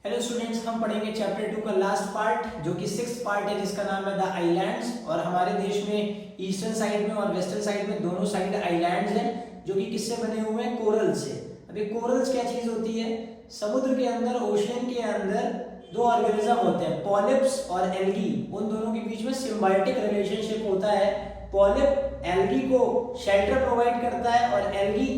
Hello students, हम पढ़ेंगे chapter 2 का लास्ट पार्ट जो कि 6th पार्ट है जिसका नाम है द आइलैंड्स। और हमारे देश में ईस्टर्न साइड में और वेस्टर्न साइड में दोनों साइड आइलैंड्स हैं जो कि किससे बने हुए हैं? कोरल से। अभी कोरल्स क्या चीज होती है? समुद्र के अंदर, ओशियन के अंदर दो ऑर्गेनिज्म होते हैं, पॉलिप्स और एल्गी। उन दोनों के बीच में सिम्बायोटिक रिलेशनशिप होता है। पॉलिप एल्गी को शेल्टर प्रोवाइड करता है और एल्गी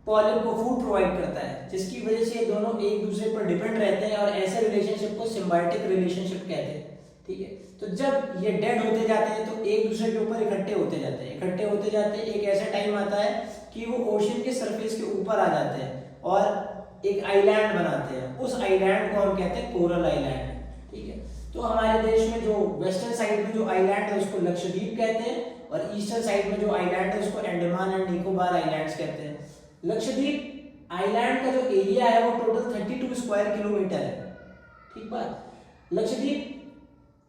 पॉलिप को फूड प्रोवाइड करता है, जिसकी वजह से ये दोनों एक दूसरे पर डिपेंड रहते हैं और ऐसे रिलेशनशिप को सिम्बायोटिक रिलेशनशिप कहते हैं। ठीक है, तो जब ये डेड होते जाते हैं तो एक दूसरे के ऊपर इकट्ठे होते जाते हैं। एक ऐसा टाइम आता है कि वो ओशियन के सरफेस के ऊपर आ जाते हैं और एक आइलैंड बनाते हैं। उस आइलैंड को हम कहते हैं कोरल आइलैंड। ठीक है, तो हमारे देश में जो वेस्टर्न साइड में जो आइलैंड है उसको लक्षद्वीप कहते हैं और ईस्टर्न साइड में जो आइलैंड है उसको अंडमान एंड निकोबार आइलैंड्स कहते हैं। लक्षद्वीप आइलैंड का जो एरिया है वो टोटल 32 स्क्वायर किलोमीटर है। ठीक बात। लक्षद्वीप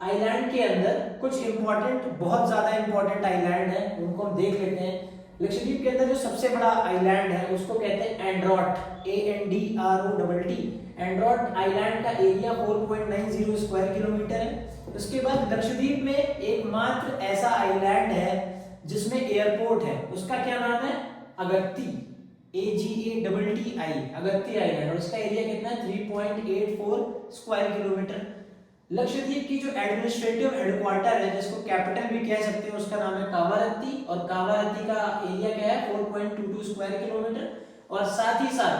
आइलैंड के अंदर कुछ इंपॉर्टेंट, बहुत ज्यादा इंपॉर्टेंट आइलैंड है, उनको हम देख लेते हैं। लक्षद्वीप के अंदर जो सबसे बड़ा आइलैंड है उसको कहते हैं एंड्रोट, ANDROTT। एंड्रोट आइलैंड का एरिया 4.90 स्क्वायर किलोमीटर है। उसके बाद लक्षद्वीप में एकमात्र ऐसा आइलैंड है जिसमें एयरपोर्ट है, उसका क्या नाम है? Agatti, AGATTI, Agatti island. और इसका एरिया कितना है? 3.84 स्क्वायर किलोमीटर। लक्षद्वीप की जो एडमिनिस्ट्रेटिव हेडक्वार्टर है, जिसको कैपिटल भी कह सकते हैं, उसका नाम है कावारत्ती। और कावारत्ती का एरिया क्या है? 4.22 स्क्वायर किलोमीटर। और साथ ही साथ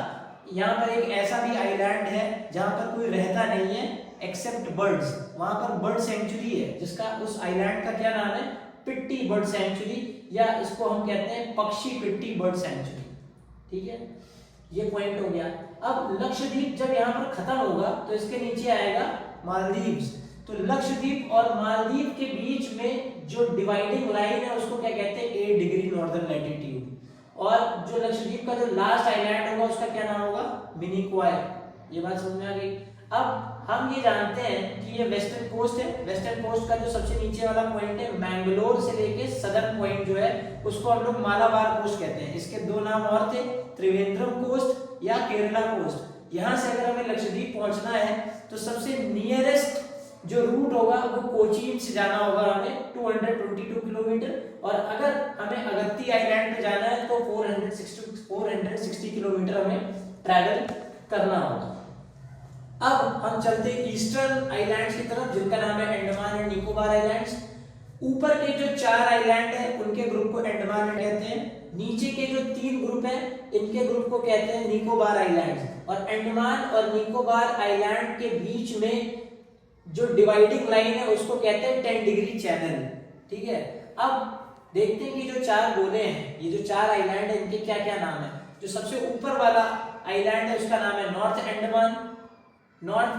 यहाँ पर एक ऐसा भी आइलैंड है जहाँ पर कोई रहता नहीं है एक्सेप्ट बर्ड्स। वहां पर बर्ड सेंचुरी है, जिसका उस आइलैंड का क्या नाम है? पिट्टी बर्ड सेंचुरी, या इसको हम कहते हैं पक्षी पिट्टी बर्ड सेंचुरी। ठीक है, ये पॉइंट हो गया। अब लक्षद्वीप जब यहाँ पर खत्म होगा तो इसके नीचे आएगा मालदीव्स। तो लक्षद्वीप और मालदीव के बीच में जो डिवाइडिंग लाइन है उसको क्या कहते हैं? 8 डिग्री नॉर्दर्न लैटिट्यूड। और जो लक्षद्वीप का जो लास्ट आइलैंड होगा उसका क्या नाम होगा? मिनिकॉय। ये बात समझ में आ गई। अब हम ये जानते हैं कि ये वेस्टर्न कोस्ट है। वेस्टर्न कोस्ट का जो सबसे नीचे वाला पॉइंट है, मैंगलोर से लेके सदर्न पॉइंट जो है उसको हम लोग मालाबार कोस्ट कहते हैं। इसके दो नाम और थे, त्रिवेंद्रम कोस्ट या केरला कोस्ट। यहाँ से अगर हमें लक्षद्वीप पहुंचना है तो सबसे नियरेस्ट जो रूट होगा वो कोचीन से जाना होगा हमें 222 किलोमीटर। और अगर हमें अगत्ती आइलैंड पे जाना है तो 460 किलोमीटर हमें ट्रैवल करना होगा। अब हम चलते ईस्टर्न आइलैंड्स की तरफ, जिनका नाम है अंडमान एंड निकोबार आइलैंड्स। ऊपर के जो 4 आइलैंड है उनके ग्रुप को अंडमान कहते हैं। नीचे के जो 3 ग्रुप हैं इनके ग्रुप को कहते हैं निकोबार आइलैंड्स। और अंडमान और निकोबार आइलैंड के बीच में जो डिवाइडिंग लाइन है उसको कहते हैं 10 डिग्री चैनल। ठीक है, अब देखते हैं कि जो 4 गोले हैं, ये जो 4 आइलैंड है इनके क्या क्या नाम है। जो सबसे ऊपर वाला आइलैंड है उसका नाम है नॉर्थ अंडमान। नॉर्थ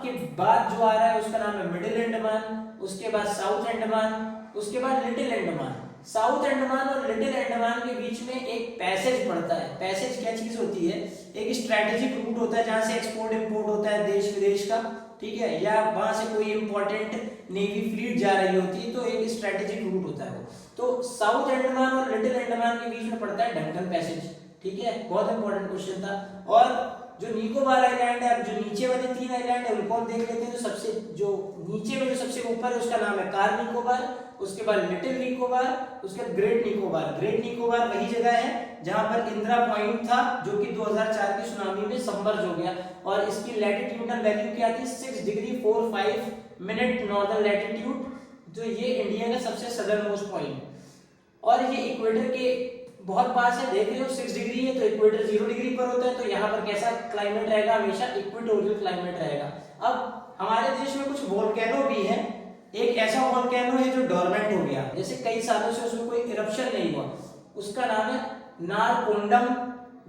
के बाद जो आ रहा है उसका नाम है मिडिल अंडमान। उसके बाद साउथ अंडमान, उसके बाद लिटिल अंडमान। साउथ अंडमान और लिटिल अंडमान के बीच में एक पैसेज पड़ता है। पैसेज क्या चीज होती है? एक स्ट्रेटेजिक रूट होता है जहां से एक्सपोर्ट इंपोर्ट होता है देश विदेश का। ठीक है, या वहां से कोई इंपॉर्टेंट नेवी फ्लीट जा रही होती है, तो एक स्ट्रेटेजिक रूट होता है वो। तो साउथ अंडमान और लिटिल अंडमान के बीच में पड़ता है डंकन पैसेज। ठीक है, बहुत इंपॉर्टेंट क्वेश्चन था। और जो निकोबार आइलैंड है, अब जो नीचे वाले 3 आइलैंड है उनको हम देख लेते हैं। जो नीचे में जो सबसे ऊपर है उसका नाम है कार निकोबार। उसके बाद लिटिल निकोबार, उसके बाद ग्रेट निकोबार। ग्रेट निकोबार वही जगह है जहां पर इंदिरा पॉइंट था जो कि 2004 की सुनामी में सबमर्ज हो गया। और इसकी लैटिट्यूडनल वैल्यू क्या थी? 6 डिग्री 45 मिनट नॉर्दर्न लैटिट्यूड। जो ये इंडिया का सबसे सदर्न मोस्ट पॉइंट, और ये इक्वेटर के बहुत पास है। देख रहे हो 6 डिग्री है तो इक्वेटर 0 डिग्री पर होता है, तो यहाँ पर कैसा क्लाइमेट रहेगा? हमेशा इक्वेटोरियल क्लाइमेट रहेगा। अब हमारे देश में कुछ वोल्केनो भी है। एक ऐसा वोल्केनो है जो डोरमेंट हो गया, जैसे कई सालों से उसमें कोई इरप्शन नहीं हुआ, उसका नाम है Narcondam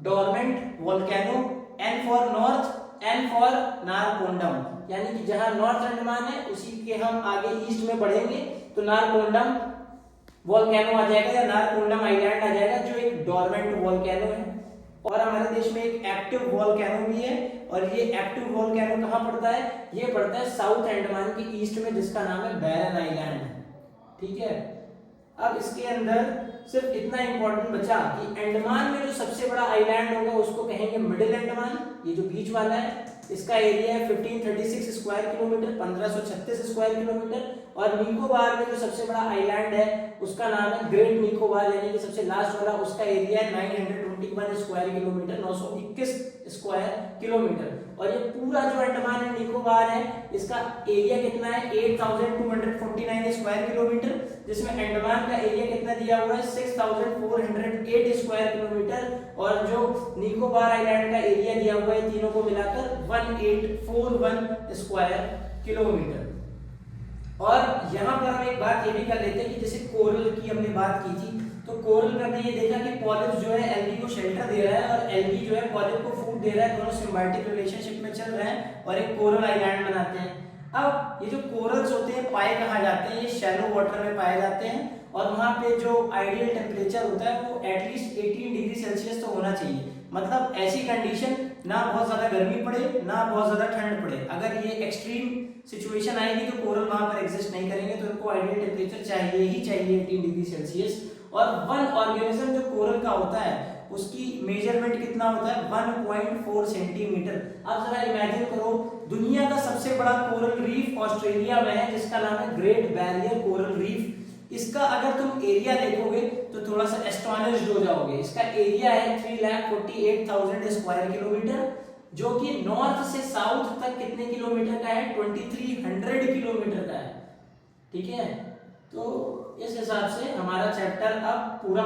dormant volcano. N for north, N for Narcondam, यानी कि जहां नॉर्थ अंडमान है उसी के हम आगे ईस्ट में बढ़ेंगे तो नारकोंडम वोल्केनो आ जाएगा या नारकोंडम आइलैंड आ जाएगा, जो एक डोरमेंट वोल्केनो है। और हमारे देश में एक एक्टिव वोल्केनो भी है, और ये एक्टिव वोल्केनो कहाँ पड़ता है? ये पड़ता है साउथ अंडमान के ईस्ट में, जिसका नाम है बैरन आइलैंड। ठीक है, अब इसके अंदर सिर्फ इतना इंपॉर्टेंट बचा कि अंडमान में जो सबसे बड़ा आइलैंड होगा उसको कहेंगे मिडिल अंडमान, ये जो बीच वाला है। इसका एरिया है 1536 स्क्वायर किलोमीटर, 1536 स्क्वायर किलोमीटर। और निकोबार में जो सबसे बड़ा आइलैंड है उसका नाम है ग्रेट निकोबार, यानी कि सबसे लास्ट वाला, उसका एरिया है 921 स्क्वायर किलोमीटर, 921 स्क्वायर किलोमीटर। और ये पूरा जो अंडमान एंड निकोबार है इसका एरिया कितना है 8249 स्क्वायर किलोमीटर, जिसमें अंडमान का एरिया कितना दिया हुआ है 6408 स्क्वायर किलोमीटर, और जो निकोबार आइलैंड का एरिया दिया हुआ है तीनों को मिलाकर 1841 स्क्वायर किलोमीटर। और यहाँ पर हम एक बात ये भी कर लेते हैं कि जैसे कोरल की हमने बात की थी, तो कोरल में हमने ये देखा कि पॉलिप जो है एल्गी को शेल्टर दे रहा है और एल्गी जो है पॉलिप को फूड दे रहा है, दोनों सिम्बायोटिक रिलेशनशिप में चल रहे हैं और एक कोरल आइलैंड बनाते हैं। अब ये जो कोरल्स होते हैं पाए कहाँ जाते हैं, ये शैलो वाटर में पाए जाते हैं, और वहाँ पे जो आइडियल टेम्परेचर होता है वो एटलीस्ट 18 डिग्री सेल्सियस तो होना चाहिए। मतलब ऐसी कंडीशन, ना बहुत ज्यादा गर्मी पड़े ना बहुत ज्यादा ठंड पड़े। अगर ये एक्सट्रीम सिचुएशन आएगी तो कोरल वहां पर एग्जिस्ट नहीं करेंगे, तो इनको आइडियल टेम्परेचर चाहिए ही चाहिए 18 डिग्री सेल्सियस। और वन ऑर्गेनिज्म जो कोरल का होता है उसकी मेजरमेंट कितना होता है 1.4 सेंटीमीटर। आप जरा इमेजिन करो, दुनिया का सबसे बड़ा कोरल रीफ ऑस्ट्रेलिया में है जिसका नाम है ग्रेट बैरियर कोरल रीफ। इसका अगर तुम एरिया देखोगे तो थोड़ा सा एस्टोनिश्ड हो जाओगे। इसका एरिया है 3,48,000 स्क्वायर किलोमीटर, जो कि नॉर्थ से साउथ तक कितने किलोमीटर का है 2300 किलोमीटर का है। ठीक है, तो इस हिसाब से हमारा चैप्टर अब पूरा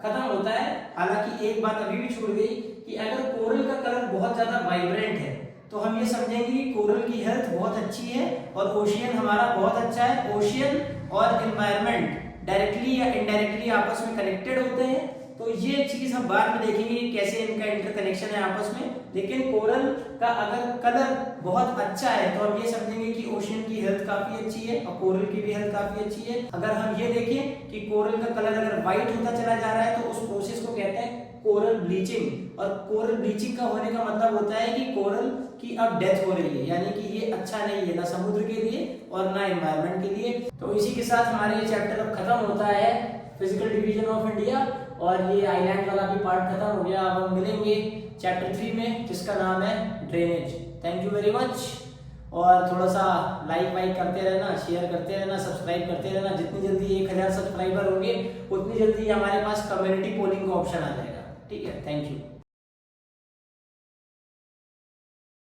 खत्म होता है। हालांकि एक बात अभी भी छूट गई कि अगर कोरल का कलर बहुत ज्यादा वाइब्रेंट है तो हम ये समझेंगे कि कोरल की हेल्थ बहुत अच्छी है और ओशियन हमारा बहुत अच्छा है। ओशियन और एनवायरनमेंट डायरेक्टली या इनडायरेक्टली आपस में कनेक्टेड होते हैं, तो ये चीज हम बाद में देखेंगे कैसे इनका इंटरकनेक्शन है आपस में। लेकिन कोरल का अगर कलर बहुत अच्छा है तो हम ये समझेंगे कि ओशियन की हेल्थ काफी अच्छी है और कोरल की भी हेल्थ काफी अच्छी है। अगर हम ये देखें कि कोरल का कलर अगर व्हाइट होता चला जा रहा है तो उस प्रोसेस को कहते हैं कोरल ब्लीचिंग। और कोरल ब्लीचिंग का होने का मतलब होता है कि कोरल की अब डेथ हो रही है, यानी कि ये अच्छा नहीं है ना समुद्र के लिए और ना एनवायरनमेंट के लिए। तो इसी के साथ हमारे ये चैप्टर अब खत्म होता है, फिजिकल डिवीजन ऑफ इंडिया, और ये आइलैंड वाला भी पार्ट खत्म हो गया। अब हम मिलेंगे चैप्टर 3 में जिसका नाम है drainage. Thank you very much, और थोड़ा सा लाइक वाइक करते रहना, शेयर करते रहना, सब्सक्राइब करते रहना। जितनी जल्दी 1000 सब्सक्राइबर होंगे उतनी जल्दी हमारे पास कम्युनिटी पोलिंग का ऑप्शन आ जाएगा। ठीक है, थैंक यू।